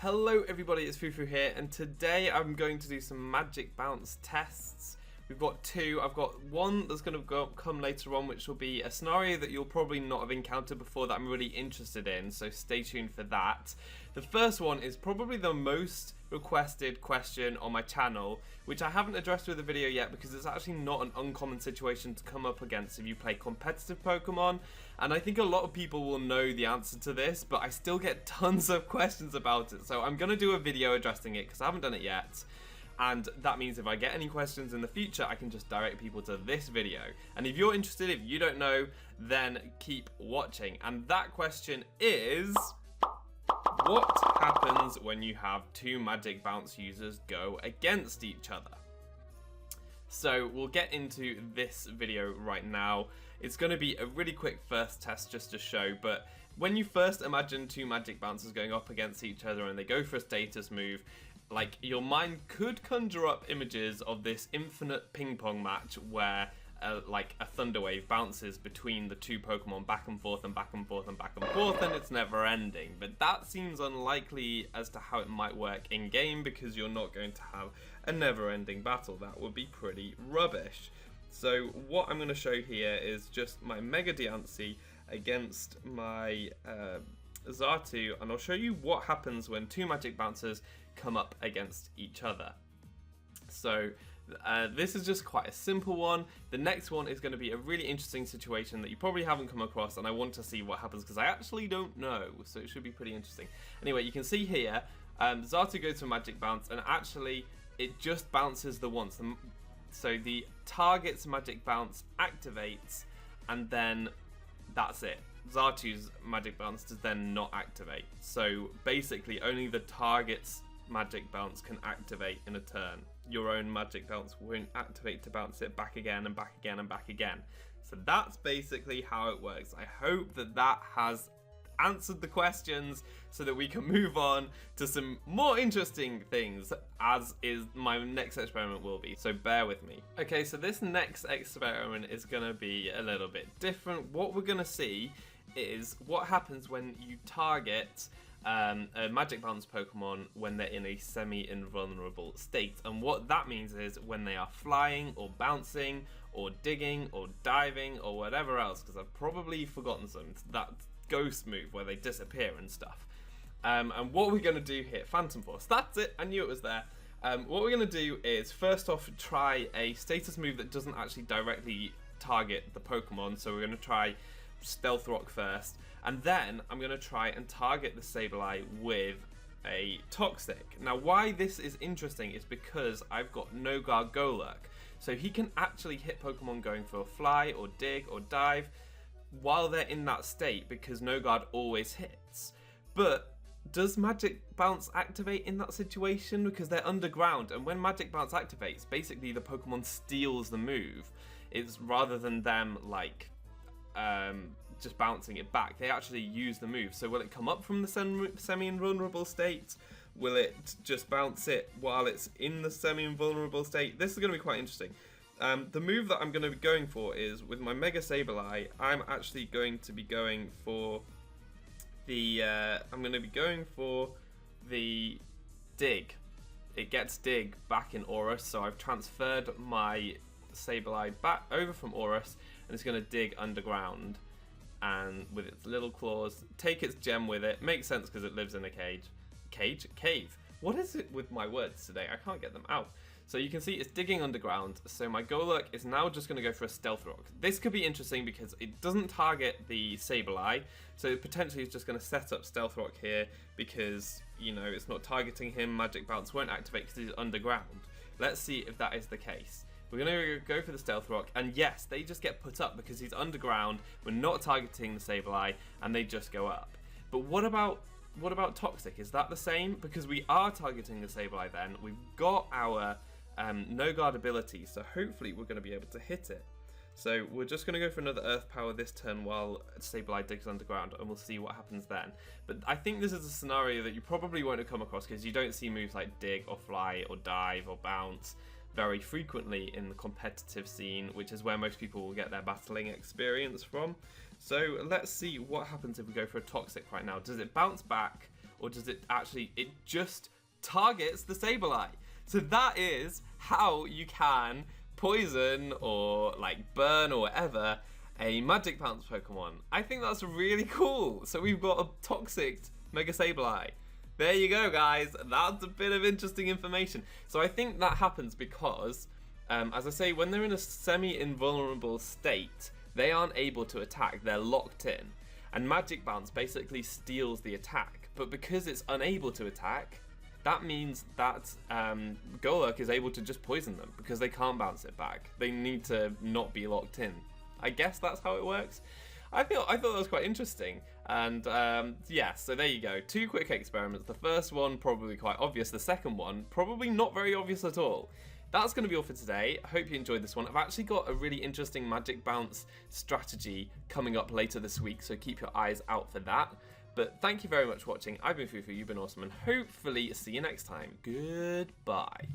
Hello everybody, it's Foo here, and today I'm going to do some magic bounce tests. We've got two. I've got one that's going to come later on, which will be a scenario that you'll probably not have encountered before that I'm really interested in, so stay tuned for that. The first one is probably the most requested question on my channel, which I haven't addressed with the video yet because it's actually not an uncommon situation to come up against if you play competitive Pokemon, and I think a lot of people will know the answer to this, but I still get tons of questions about it, so I'm going to do a video addressing it because I haven't done it yet. And that means if I get any questions in the future, I can just direct people to this video. And if you're interested, if you don't know, then keep watching. And that question is, what happens when you have two magic bounce users go against each other? So we'll get into this video right now. It's going to be a really quick first test just to show, but when you first imagine two magic bouncers going up against each other and they go for a status move, like, your mind could conjure up images of this infinite ping pong match where like a thunder wave bounces between the two Pokemon back and forth and back and forth and back and forth, and it's never ending. But that seems unlikely as to how it might work in game because you're not going to have a never ending battle. That would be pretty rubbish. So what I'm going to show here is just my Mega Diancie against my Xatu, and I'll show you what happens when two magic bouncers come up against each other. So this is just quite a simple one. The next one is going to be a really interesting situation that you probably haven't come across, and I want to see what happens because I actually don't know, so it should be pretty interesting. Anyway, you can see here, Xatu goes for magic bounce, and actually it just bounces the once. So the target's magic bounce activates, and then that's it. Xatu's magic bounce does then not activate. So basically only the target's magic bounce can activate in a turn. Your own magic bounce won't activate to bounce it back again and back again and back again. So that's basically how it works. I hope that that has answered the questions so that we can move on to some more interesting things, as is my next experiment will be, so bear with me. Okay, so this next experiment is going to be a little bit different. What we're going to see is what happens when you target a magic bounce Pokemon when they're in a semi-invulnerable state, and what that means is when they are flying or bouncing or digging or diving or whatever else, because I've probably forgotten some. That ghost move where they disappear and stuff. And what we're going to do here, Phantom Force, that's it, I knew it was there. What we're going to do is first off try a status move that doesn't actually directly target the Pokemon, so we're going to try Stealth Rock first, and then I'm going to try and target the Sableye with a Toxic. Now why this is interesting is because I've got No Guard Golurk, so he can actually hit Pokemon going for a fly or dig or dive while they're in that state because No Guard always hits. But does Magic Bounce activate in that situation? Because they're underground, and when Magic Bounce activates, basically the Pokemon steals the move. It's rather than them like just bouncing it back, they actually use the move. So will it come up from the semi-invulnerable state? Will it just bounce it while it's in the semi-invulnerable state? This is going to be quite interesting. The move that I'm going to be going for is, with my Mega Sableye, I'm actually going to be going for the dig. It gets dig back in Aurus, so I've transferred my Sableye back over from Aurus, and it's going to dig underground, and with its little claws, take its gem with it. Makes sense because it lives in a cave. What is it with my words today? I can't get them out. So you can see it's digging underground, so my Golurk is now just going to go for a Stealth Rock. This could be interesting because it doesn't target the Sableye, so potentially it's just going to set up Stealth Rock here because, you know, it's not targeting him. Magic Bounce won't activate because he's underground. Let's see if that is the case. We're going to go for the Stealth Rock, and yes, they just get put up because he's underground, we're not targeting the Sableye, and they just go up. But what about Toxic? Is that the same? Because we are targeting the Sableye then, we've got our No Guard ability, so hopefully we're going to be able to hit it. So we're just going to go for another Earth Power this turn while Sableye digs underground, and we'll see what happens then. But I think this is a scenario that you probably won't have come across because you don't see moves like dig or fly or dive or bounce very frequently in the competitive scene, which is where most people will get their battling experience from. So let's see what happens if we go for a Toxic right now. Does it bounce back, or does it actually, it just targets the Sableye? So that is how you can poison or like burn or whatever a Magic Bounce Pokemon. I think that's really cool. So we've got a toxic Mega Sableye. There you go, guys. That's a bit of interesting information. So I think that happens because, as I say, when they're in a semi-invulnerable state, they aren't able to attack. They're locked in. And Magic Bounce basically steals the attack. But because it's unable to attack, that means that Golurk is able to just poison them because they can't bounce it back. They need to not be locked in. I guess that's how it works. I thought that was quite interesting. And yeah, so there you go. 2 quick experiments. The first one probably quite obvious. The second one probably not very obvious at all. That's going to be all for today. I hope you enjoyed this one. I've actually got a really interesting Magic Bounce strategy coming up later this week, so keep your eyes out for that. But thank you very much for watching. I've been foofootoo, you've been awesome, and hopefully see you next time. Goodbye.